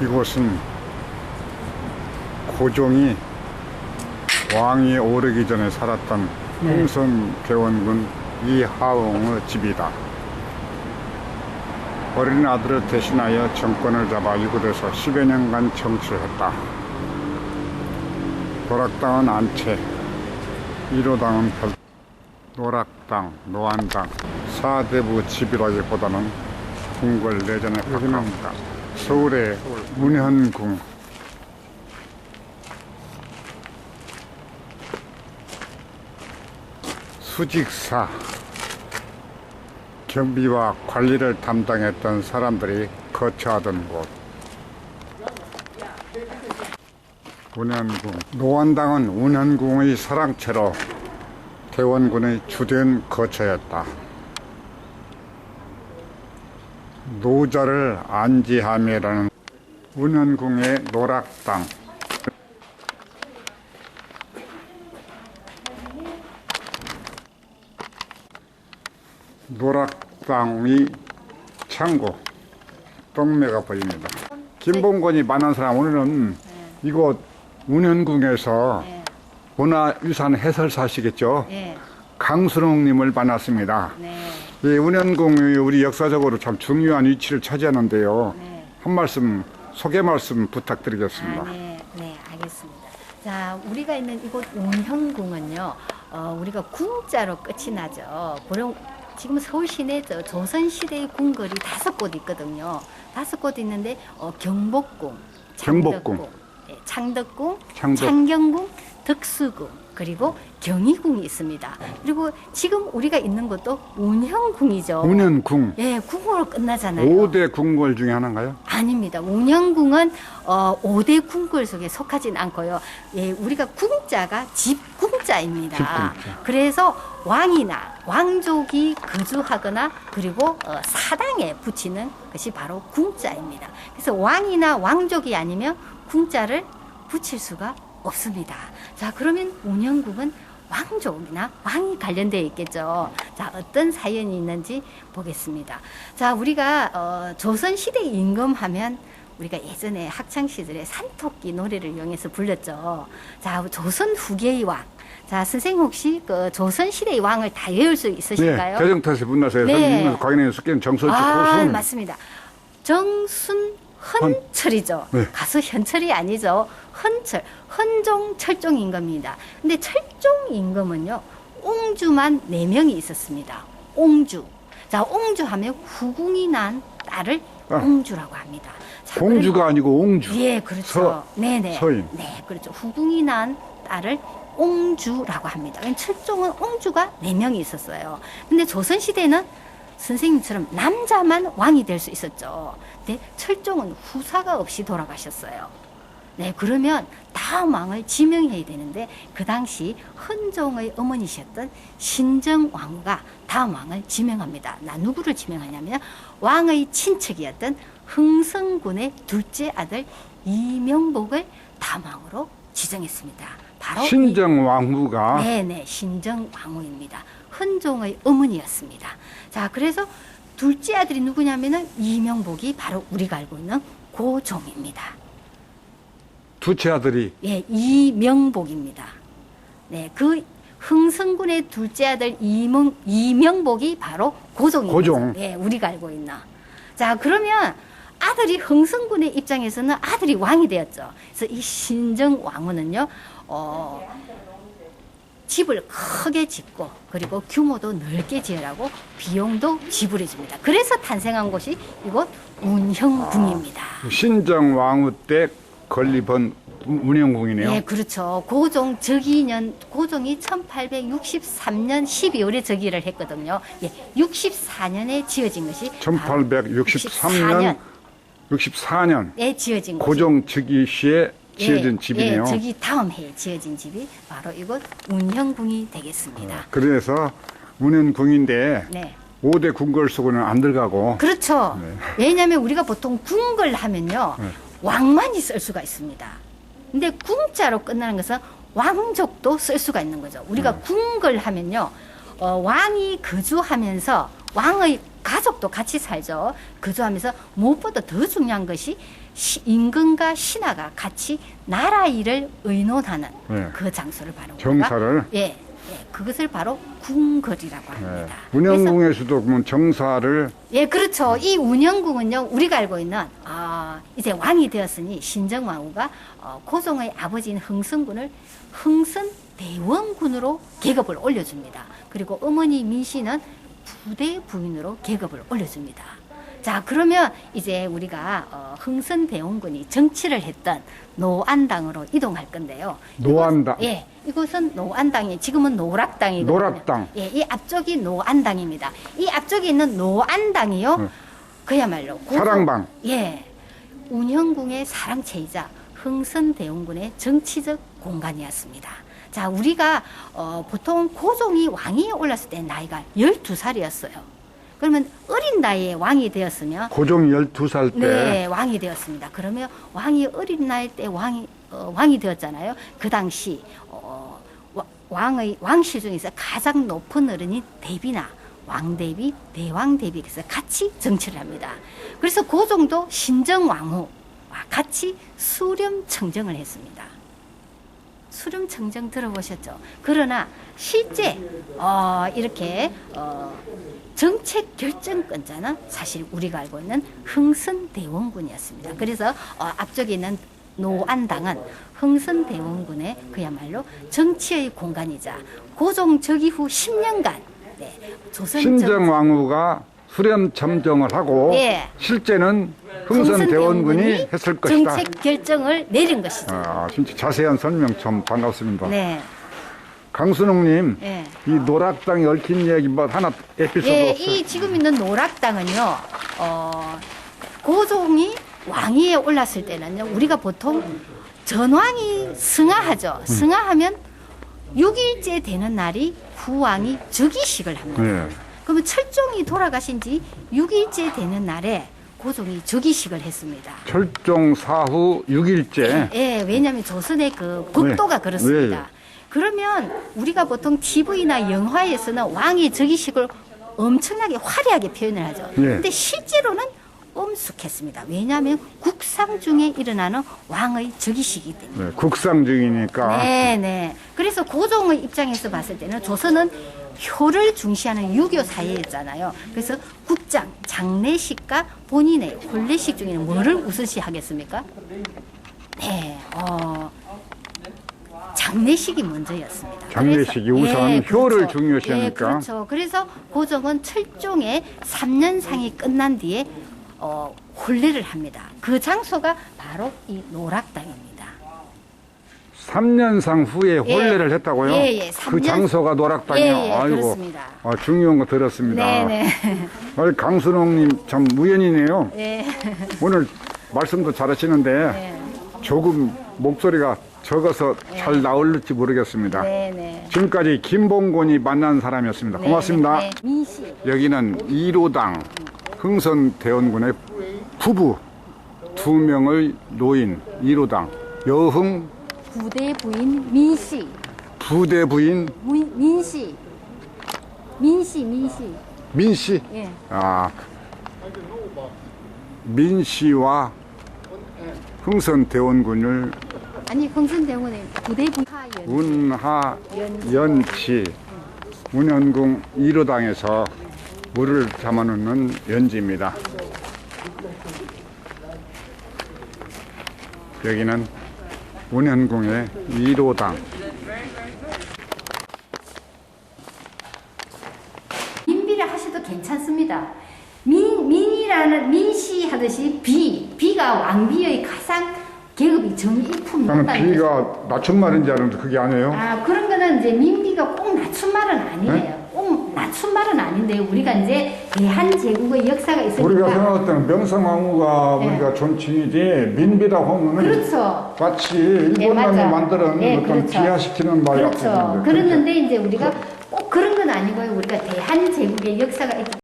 이곳은 고종이 왕위에 오르기 전에 살았던 흥성대원군 이하옹의 집이다. 어린 아들을 대신하여 정권을 잡아 이곳에서 10여 년간 정치를 했다. 노락당은 안채, 1호당은 노락당, 노안당, 사대부 집이라기보다는 궁궐 내전에 가깝다. 서울의 문현궁, 수직사, 경비와 관리를 담당했던 사람들이 거처하던 곳. 운현궁. 노안당은 운현궁의 사랑채로 대원군의 주된 거처였다. 노자를 안지함이라는 운현궁의 노락당. 노락당의 창고, 동매가 보입니다. 김봉건이 만난 사람, 오늘은 이곳 운현궁에서 문화유산 해설사시겠죠? 강순홍님을 만났습니다. 이 운현궁이 우리 역사적으로 참 중요한 위치를 차지하는데요. 한 말씀, 소개 말씀 부탁드리겠습니다. 네, 알겠습니다. 자, 우리가 있는 이곳 운현궁은요, 우리가 궁자로 끝이 나죠. 보령 지금 서울 시내 조선시대의 궁궐이 5곳 있거든요. 5곳 있는데, 경복궁, 경복궁, 창덕궁, 창경궁, 덕수궁, 그리고 경희궁이 있습니다. 그리고 지금 우리가 있는 곳도 운현궁이죠. 운현궁. 예, 궁으로 끝나잖아요. 5대 궁궐 중에 하나인가요? 아닙니다. 운현궁은 5대 궁궐 속에 속하진 않고요. 예, 우리가 궁자가 집궁자입니다. 집궁자. 그래서 왕이나 왕족이 거주하거나 그리고 사당에 붙이는 것이 바로 궁자입니다. 그래서 왕이나 왕족이 아니면 궁자를 붙일 수가 없습니다. 자, 그러면 운현궁은 왕족이나 왕이 관련되어 있겠죠. 자, 어떤 사연이 있는지 보겠습니다. 자, 우리가 조선시대 임금하면 우리가 예전에 학창시절에 산토끼 노래를 이용해서 불렀죠. 자, 조선 후계의 왕. 자, 선생님 혹시 그 조선시대의 왕을 다 외울 수 있으실까요? 네, 대정태세 문나서에서 네. 과인에 숙기는 정설주 고순. 맞습니다. 정순 헌철이죠. 네. 가수 현철이 아니죠. 헌철, 헌종, 철종 임금입니다. 근데 철종 임금은요, 옹주만 4명이 있었습니다. 옹주. 자, 옹주하면 후궁이 난 딸을 옹주라고 합니다. 자, 공주가 아니고 옹주. 예, 그렇죠. 네네. 서인. 네, 그렇죠. 후궁이 난 딸을 옹주라고 합니다. 철종은 옹주가 4명이 있었어요. 근데 조선시대는 선생님처럼 남자만 왕이 될 수 있었죠. 근데 철종은 후사가 없이 돌아가셨어요. 네, 그러면 다음 왕을 지명해야 되는데 그 당시 헌종의 어머니셨던 신정왕후가 다음 왕을 지명합니다. 나 누구를 지명하냐면 왕의 친척이었던 흥성군의 둘째 아들 이명복을 다음 왕으로 지정했습니다. 바로 신정왕후가. 네네, 신정왕후입니다. 헌종의 어머니였습니다. 자, 그래서 둘째 아들이 누구냐면은 이명복이 바로 우리가 알고 있는 고종입니다. 두째 아들이. 예, 이명복입니다. 네, 그 흥성군의 둘째 아들 이명복이 바로 고종입니다. 고종. 예, 우리가 알고 있나. 자, 그러면 아들이 흥성군의 입장에서는 아들이 왕이 되었죠. 그래서 이 신정왕후는요, 집을 크게 짓고 그리고 규모도 넓게 지으라고 비용도 지불해 줍니다. 그래서 탄생한 곳이 이곳 운현궁입니다. 신정왕후 때 건립한 운현궁이네요. 네, 그렇죠. 고종 즉위년, 고종이 1863년 12월에 즉위를 했거든요. 예, 64년에 지어진 것이 1863년 64년에 지어진 고종 즉위 시에 지어진 집이네요. 예, 즉위 다음 해에 지어진 집이 바로 이곳 운현궁이 되겠습니다. 그래서 운현궁인데 네. 5대 궁궐 속에는 안 들어가고. 그렇죠. 네. 왜냐하면 우리가 보통 궁궐 하면요, 왕만이 쓸 수가 있습니다. 근데 궁자로 끝나는 것은 왕족도 쓸 수가 있는 거죠. 우리가 궁궐 하면요, 왕이 거주하면서 왕의 가족도 같이 살죠. 거주하면서 무엇보다 더 중요한 것이 임금과 신하가 같이 나라 일을 의논하는 네. 그 장소를 바로 정사를? 예, 예, 그것을 바로 궁궐이라고 합니다. 운영궁에서도 그러면 정사를 예, 그렇죠. 이 운영궁은요, 우리가 알고 있는, 이제 왕이 되었으니, 신정왕후가, 고종의 아버지인 흥선군을 흥선대원군으로 계급을 올려줍니다. 그리고 어머니 민씨는 부대 부인으로 계급을 올려줍니다. 자, 그러면 이제 우리가, 흥선대원군이 정치를 했던 노안당으로 이동할 건데요. 노안당. 예, 이곳은 노안당이, 지금은 노락당이거든요. 노락당. 예, 이 앞쪽이 노안당입니다. 이 앞쪽에 있는 노안당이요, 그야말로 사랑방. 예, 운영궁의 사랑채이자 흥선대원군의 정치적 공간이었습니다. 자, 우리가 보통 고종이 왕위에 올랐을 때 나이가 12살이었어요. 그러면 어린 나이에 왕이 되었으면 고종 12살 때 네, 왕이 되었습니다. 그러면 왕이 어린 나이 때 왕이 되었잖아요. 그 당시 왕실 중에서 가장 높은 어른이 대비나 왕대비, 대왕대비 그래서 같이 정치를 합니다. 그래서 고종도 신정왕후와 같이 수렴청정을 했습니다. 수렴청정 들어보셨죠? 그러나 실제 이렇게 정책 결정권자는 사실 우리가 알고 있는 흥선대원군이었습니다. 그래서 앞쪽에 있는 노안당은 흥선대원군의 그야말로 정치의 공간이자 고종 즉위 후 10년간 신정왕후가 수렴청정을 하고 예. 실제는 흥선대원군이 했을 것이다. 정책 결정을 내린 것이죠. 진짜 자세한 설명 참 반갑습니다. 네. 강순옥님, 예. 이 노락당에 얽힌 얘기 뭐 하나 에피소드 예, 없어요? 이 지금 있는 노락당은요, 고종이 왕위에 올랐을 때는요, 우리가 보통 전왕이 승하하죠. 승하하면 6일째 되는 날이 후왕이 즉위식을 합니다. 예. 그러면 철종이 돌아가신 지 6일째 되는 날에 고종이 즉위식을 했습니다. 철종 사후 6일째. 예, 왜냐하면 조선의 그 국도가 네. 그렇습니다. 네. 그러면 우리가 보통 TV나 영화에서는 왕의 즉위식을 엄청나게 화려하게 표현을 하죠. 네. 근데 실제로는 엄숙했습니다. 왜냐하면 국상 중에 일어나는 왕의 즉위식이기 때문에. 네, 국상 중이니까. 네, 네. 그래서 고종의 입장에서 봤을 때는 조선은 효를 중시하는 유교 사회였잖아요. 그래서 국장, 장례식과 본인의 혼례식 중에는 뭐를 우선시 하겠습니까? 네, 장례식이 먼저였습니다. 장례식이 그래서, 우선 예, 효를 그렇죠. 중요시하니까. 예, 그렇죠. 그래서 고종은 철종의 3년상이 끝난 뒤에 혼례를 합니다. 그 장소가 바로 이 노락당입니다. 3년상 후에 혼례를 했다고요? 예, 예. 그 장소가 노락당이요? 예, 예, 그렇습니다. 중요한 거 들었습니다. 네네. 강순옥님 참 우연이네요. 예. 오늘 말씀도 잘하시는데 네. 조금 목소리가 적어서 잘 나올지 모르겠습니다. 네네. 지금까지 김봉곤이 만난 사람이었습니다. 고맙습니다. 네. 민씨. 여기는 1호당 흥선대원군의 부부 2명의 노인 1호당 여흥 부대 부인 민씨. 부대 부인 민씨. 민씨. 예. 민씨와 흥선대원군을 아니 흥선대원군의 부대 부인 운하연치 운현궁 1호당에서 물을 담아놓는 연지입니다. 여기는 운현궁의 1호당. 민비를 하셔도 괜찮습니다. 민씨 하듯이 비가 왕비의 가장 계급이 정일품이다. 나는 비가 낮춘말인지 알았는데 그게 아니에요. 그런 거는 이제 민비가 꼭 낮춘말은 아니에요. 네? 꼭 낮춘말은 아닌데 우리가 이제 대한제국의 역사가 있으니까. 우리가 생각할 때는 명성황후가 네. 우리가 존칭이지 민비라고 하면 그렇죠. 마치 일본만이 맞아. 만드는 네, 어떤 그렇죠. 비하시키는 말 그렇죠. 같은데 그랬는데 이제 우리가 꼭 그런 건 아니고요. 우리가 대한제국의 역사가 있기